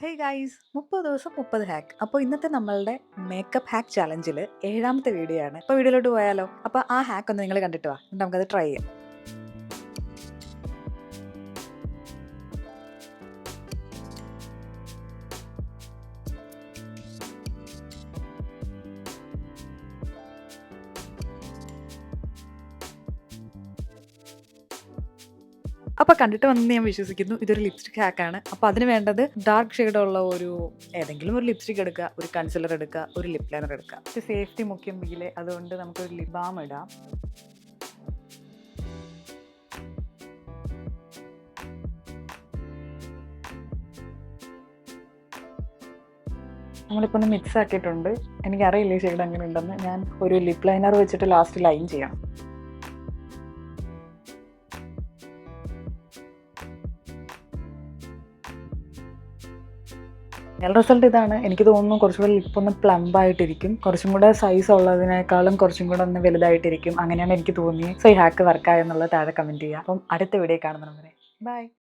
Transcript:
Hey guys 30 ദിവസം 30 hack. അപ്പോൾ ഇന്നത്തെ നമ്മളുടെ മേക്കപ്പ് ഹാക്ക് ചാലഞ്ചിൽ 7ാമത്തെ വീഡിയോ ആണ്. അപ്പോൾ വീഡിയോയിലോട്ട് പോയാലോ? അപ്പോൾ ആ ഹാക്ക് ഒന്ന് നിങ്ങൾ കണ്ടിട്ട് വാ, എന്നിട്ട് നമുക്കത് ട്രൈ ചെയ്യാം. അപ്പോൾ കണ്ടിട്ട് വന്നെന്ന് ഞാൻ വിശ്വസിക്കുന്നു. ഇതൊരു ലിപ്സ്റ്റിക് ഹാക്കാണ്. അപ്പോൾ അതിന് വേണ്ടത് ഡാർക്ക് ഷെയ്ഡുള്ള ഏതെങ്കിലും ഒരു ലിപ്സ്റ്റിക് എടുക്കുക, ഒരു കൺസിലർ എടുക്കുക, ഒരു ലിപ് ലൈനർ എടുക്കുക. ഒരു സേഫ്റ്റി മുഖ്യം ബിയിലെ, അതുകൊണ്ട് നമുക്കൊരു ലിപ് ബാം ഇടാം. നമ്മളിപ്പോൾ ഒന്ന് മിക്സ് ആക്കിയിട്ടുണ്ട്. എനിക്കറിയില്ല ഈ ഷെയ്ഡ് അങ്ങനെ ഉണ്ടെന്ന്. ഞാൻ ഒരു ലിപ് ലൈനർ വെച്ചിട്ട് ലാസ്റ്റ് ലൈൻ ചെയ്യാം. ഫൈനൽ റിസൾട്ട് ഇതാണ്. എനിക്ക് തോന്നുന്നു കുറച്ചുകൂടെ ലിപ്പൊന്ന് പ്ലംബ് ആയിട്ടിരിക്കും, കുറച്ചും കൂടെ സൈസ് ഉള്ളതിനേക്കാളും കുറച്ചും കൂടെ ഒന്ന് വലുതായിട്ടിരിക്കും. അങ്ങനെയാണ് എനിക്ക് തോന്നിയത്. സോ ഈ ഹാക്ക് വർക്കായെന്നുള്ളത് താഴെ കമൻറ്റ് ചെയ്യുക. അപ്പം അടുത്ത വീഡിയോ കാണുന്നവരെ ബൈ.